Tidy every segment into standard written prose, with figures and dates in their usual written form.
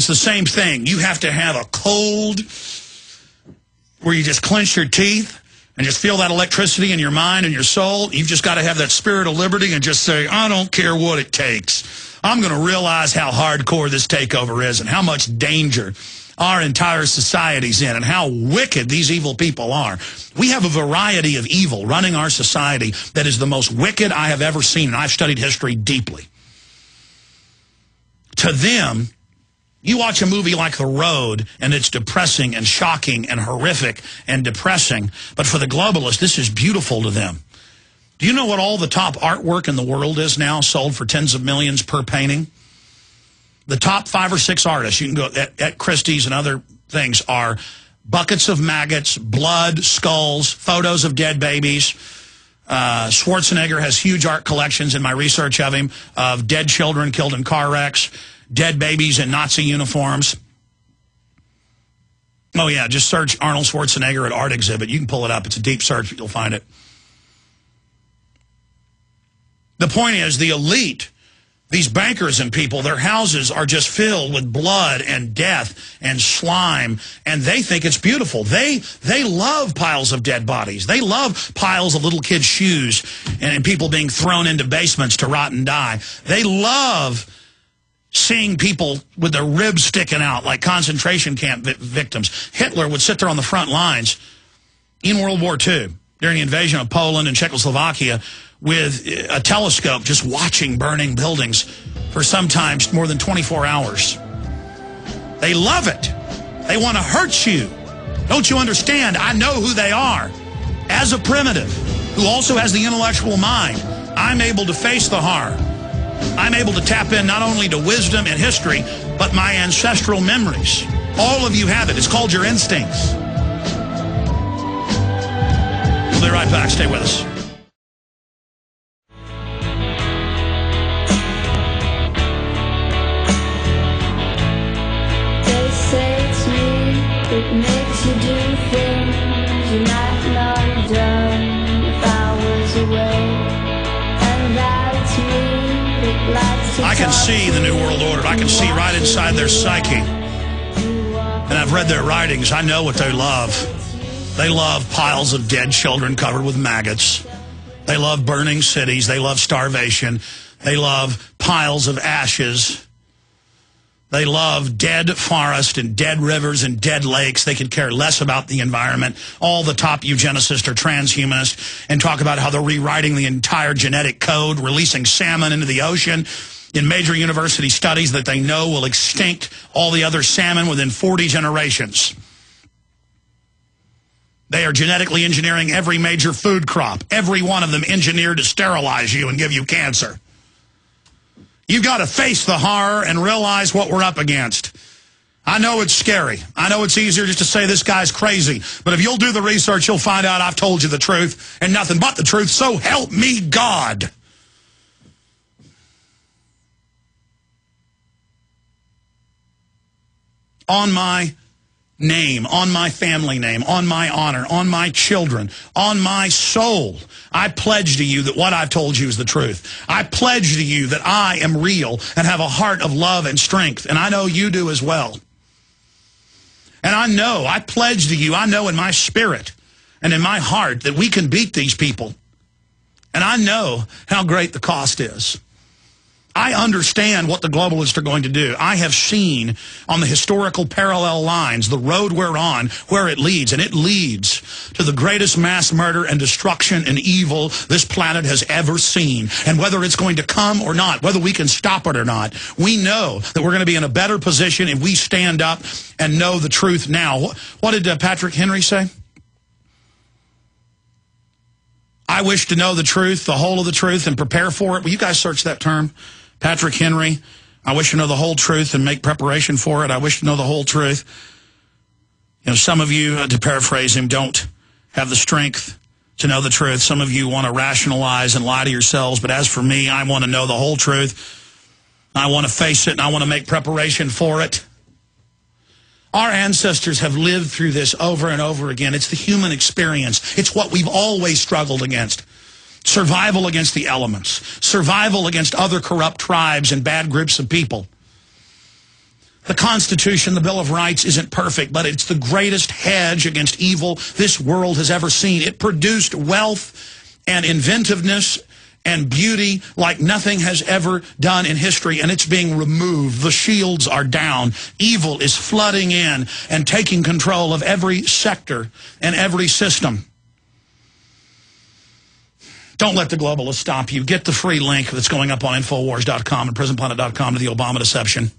It's the same thing. You have to have a cold where you just clench your teeth and just feel that electricity in your mind and your soul. You've just got to have that spirit of liberty and just say, I don't care what it takes. I'm going to realize how hardcore this takeover is and how much danger our entire society's in and how wicked these evil people are. We have a variety of evil running our society that is the most wicked I have ever seen, and I've studied history deeply. To them, you watch a movie like The Road, and it's depressing and shocking and horrific and depressing. But for the globalists, this is beautiful to them. Do you know what all the top artwork in the world is now, sold for tens of millions per painting? The top 5 or 6 artists, you can go at Christie's and other things, are buckets of maggots, blood, skulls, photos of dead babies. Schwarzenegger has huge art collections in my research of him, of dead children killed in car wrecks, dead babies in Nazi uniforms. Oh, yeah, just search Arnold Schwarzenegger at art exhibit. You can pull it up. It's a deep search, but you'll find it. The point is, the elite, these bankers and people, their houses are just filled with blood and death and slime, and they think it's beautiful. They love piles of dead bodies. They love piles of little kids' shoes and people being thrown into basements to rot and die. They love seeing people with their ribs sticking out like concentration camp victims. Hitler would sit there on the front lines in World War II during the invasion of Poland and Czechoslovakia with a telescope just watching burning buildings for sometimes more than 24 hours. They love it. They want to hurt you. Don't you understand? I know who they are. As a primitive who also has the intellectual mind, I'm able to face the horror. I'm able to tap in not only to wisdom and history, but my ancestral memories. All of you have it. It's called your instincts. We'll be right back. Stay with us. They say to me, it makes you do things you might not have done if I was away. And that's me. I can see the New World Order. I can see right inside their psyche. And I've read their writings. I know what they love. They love piles of dead children covered with maggots. They love burning cities. They love starvation. They love piles of ashes. They love dead forest and dead rivers and dead lakes. They could care less about the environment. All the top eugenicists are transhumanists and talk about how they're rewriting the entire genetic code, releasing salmon into the ocean in major university studies that they know will extinct all the other salmon within 40 generations. They are genetically engineering every major food crop, every one of them engineered to sterilize you and give you cancer. You've got to face the horror and realize what we're up against. I know it's scary. I know it's easier just to say this guy's crazy. But if you'll do the research, you'll find out I've told you the truth and nothing but the truth. So help me God. On my name, on my family name, on my honor, on my children, on my soul, I pledge to you that what I've told you is the truth. I pledge to you that I am real and have a heart of love and strength, and I know you do as well. And I pledge to you, I know in my spirit and in my heart that we can beat these people. And I know how great the cost is. I understand what the globalists are going to do. I have seen on the historical parallel lines, the road we're on, where it leads. And it leads to the greatest mass murder and destruction and evil this planet has ever seen. And whether it's going to come or not, whether we can stop it or not, we know that we're going to be in a better position if we stand up and know the truth now. What did Patrick Henry say? I wish to know the truth, the whole of the truth, and prepare for it. Will you guys search that term? Patrick Henry, I wish to know the whole truth and make preparation for it. I wish to know the whole truth. You know, some of you, to paraphrase him, don't have the strength to know the truth. Some of you want to rationalize and lie to yourselves. But as for me, I want to know the whole truth. I want to face it, and I want to make preparation for it. Our ancestors have lived through this over and over again. It's the human experience. It's what we've always struggled against. Survival against the elements. Survival against other corrupt tribes and bad groups of people. The Constitution, the Bill of Rights isn't perfect, but it's the greatest hedge against evil this world has ever seen. It produced wealth and inventiveness and beauty like nothing has ever done in history, and it's being removed. The shields are down. Evil is flooding in and taking control of every sector and every system. Don't let the globalists stop you. Get the free link that's going up on Infowars.com and PrisonPlanet.com to the Obama deception.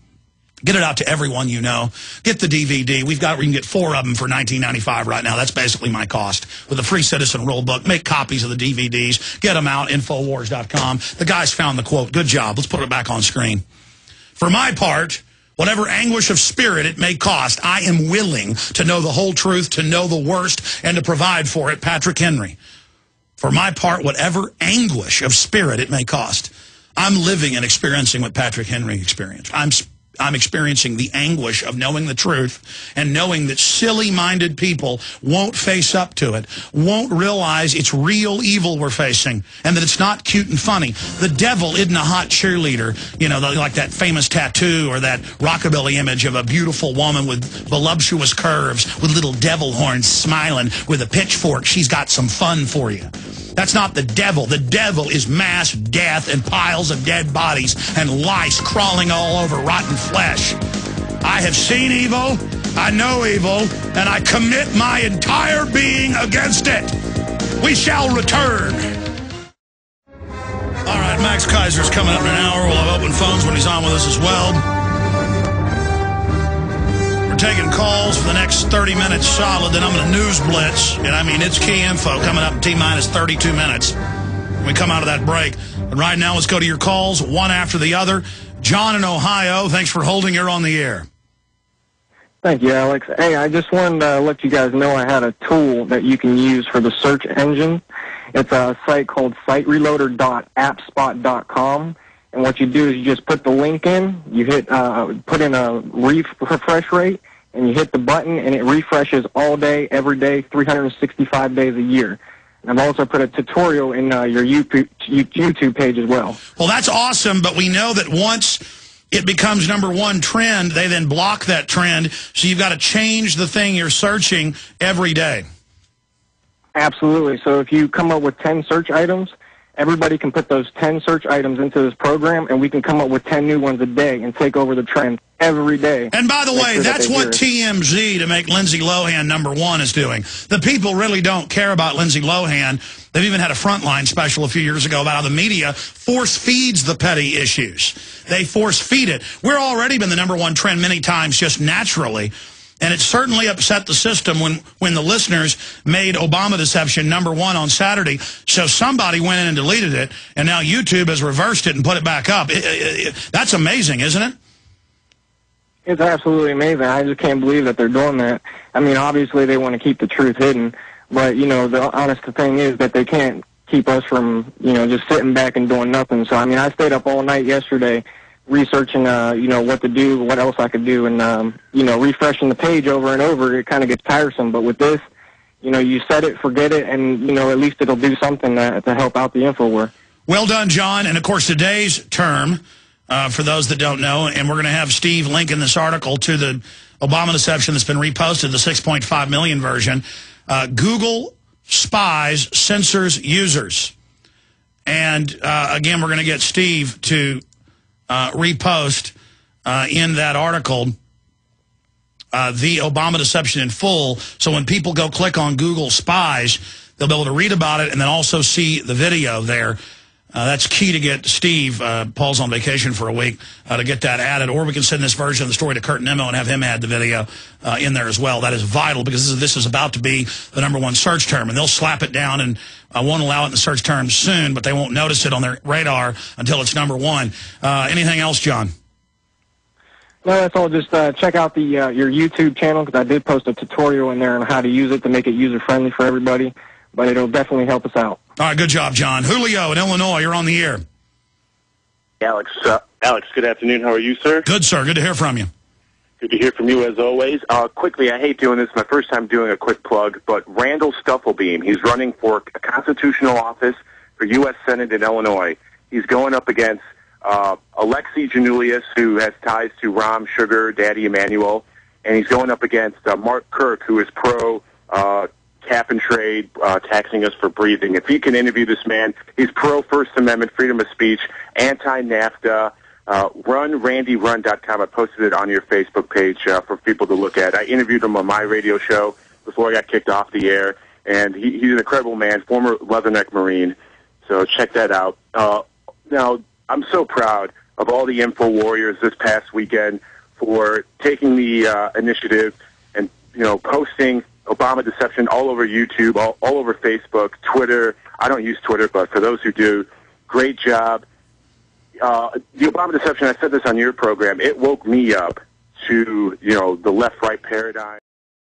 Get it out to everyone you know. Get the DVD. We can get 4 of them for $19.95 right now. That's basically my cost. With a free Citizen Rule book, make copies of the DVDs. Get them out, Infowars.com. The guys found the quote. Good job. Let's put it back on screen. For my part, whatever anguish of spirit it may cost, I am willing to know the whole truth, to know the worst, and to provide for it. Patrick Henry. For my part, whatever anguish of spirit it may cost, I'm living and experiencing what Patrick Henry experienced. I'm experiencing the anguish of knowing the truth and knowing that silly-minded people won't face up to it, won't realize it's real evil we're facing, and that it's not cute and funny. The devil isn't a hot cheerleader, you know, like that famous tattoo or that rockabilly image of a beautiful woman with voluptuous curves with little devil horns smiling with a pitchfork. She's got some fun for you. That's not the devil. The devil is mass death and piles of dead bodies and lice crawling all over rotten flesh. I have seen evil, I know evil, and I commit my entire being against it. We shall return. All right, Max Kaiser's coming up in an hour. We'll have open phones when he's on with us as well. Taking calls for the next 30 minutes solid, then I'm going to news blitz, and I mean it's key info coming up in T-minus 32 minutes when we come out of that break. But right now, let's go to your calls, one after the other. John in Ohio, thanks for holding. You're on the air. Thank you, Alex. Hey, I just wanted to let you guys know I had a tool that you can use for the search engine. It's a site called sitereloader.appspot.com. And what you do is you just put the link in, you hit put in a refresh rate, and you hit the button, and it refreshes all day, every day, 365 days a year. And I've also put a tutorial in your YouTube page as well. Well, that's awesome, but we know that once it becomes #1 trend, they then block that trend, so you've got to change the thing you're searching every day. Absolutely. So if you come up with 10 search items, everybody can put those 10 search items into this program, and we can come up with 10 new ones a day and take over the trend every day. And by the way, that's what TMZ, to make Lindsay Lohan #1, is doing. The people really don't care about Lindsay Lohan. They've even had a Frontline special a few years ago about how the media force feeds the petty issues. They force feed it. We're already been the #1 trend many times just naturally. And it certainly upset the system when the listeners made Obama deception #1 on Saturday. So somebody went in and deleted it, and now YouTube has reversed it and put it back up. That's amazing, isn't it? It's absolutely amazing. I just can't believe that they're doing that. I mean, obviously they want to keep the truth hidden, but, you know, the honest thing is that they can't keep us from, you know, just sitting back and doing nothing. So, I mean, I stayed up all night yesterday researching, you know, what to do, what else I could do, and, you know, refreshing the page over and over, it kind of gets tiresome. But with this, you know, you set it, forget it, and, you know, at least it'll do something to help out the InfoWar. Well done, John. And, of course, today's term, for those that don't know, and we're going to have Steve link in this article to the Obama deception that's been reposted, the 6.5 million version. Google spies censors users. And, again, we're going to get Steve to repost in that article the Obama deception in full. So when people go click on Google Spies, they'll be able to read about it and then also see the video there. That's key to get Steve, Paul's on vacation for a week, to get that added. Or we can send this version of the story to Kurt Nimmo and have him add the video in there as well. That is vital because this is about to be the #1 search term. And they'll slap it down and won't allow it in the search term soon, but they won't notice it on their radar until it's #1. Anything else, John? No, that's all. Just check out the your YouTube channel, because I did post a tutorial in there on how to use it to make it user-friendly for everybody. But it'll definitely help us out. All right, good job, John. Julio in Illinois, you're on the air. Alex, good afternoon. How are you, sir? Good, sir. Good to hear from you. Good to hear from you, as always. Quickly, I hate doing this. My first time doing a quick plug, but Randall Stufflebeam, he's running for a constitutional office for U.S. Senate in Illinois. He's going up against Alexei Janulius, who has ties to Rom Sugar, Daddy Emmanuel, and he's going up against Mark Kirk, who is pro cap and trade, taxing us for breathing. If he can interview this man, he's pro First Amendment, freedom of speech, anti-NAFTA. RunRandyRun.com. I posted it on your Facebook page for people to look at. I interviewed him on my radio show before I got kicked off the air, and he's an incredible man, former Leatherneck Marine. So check that out. Now, I'm so proud of all the info warriors this past weekend for taking the initiative and, posting Obama deception all over YouTube, all over Facebook, Twitter. I don't use Twitter, but for those who do, great job. The Obama deception, I said this on your program, it woke me up to, the left-right paradigm.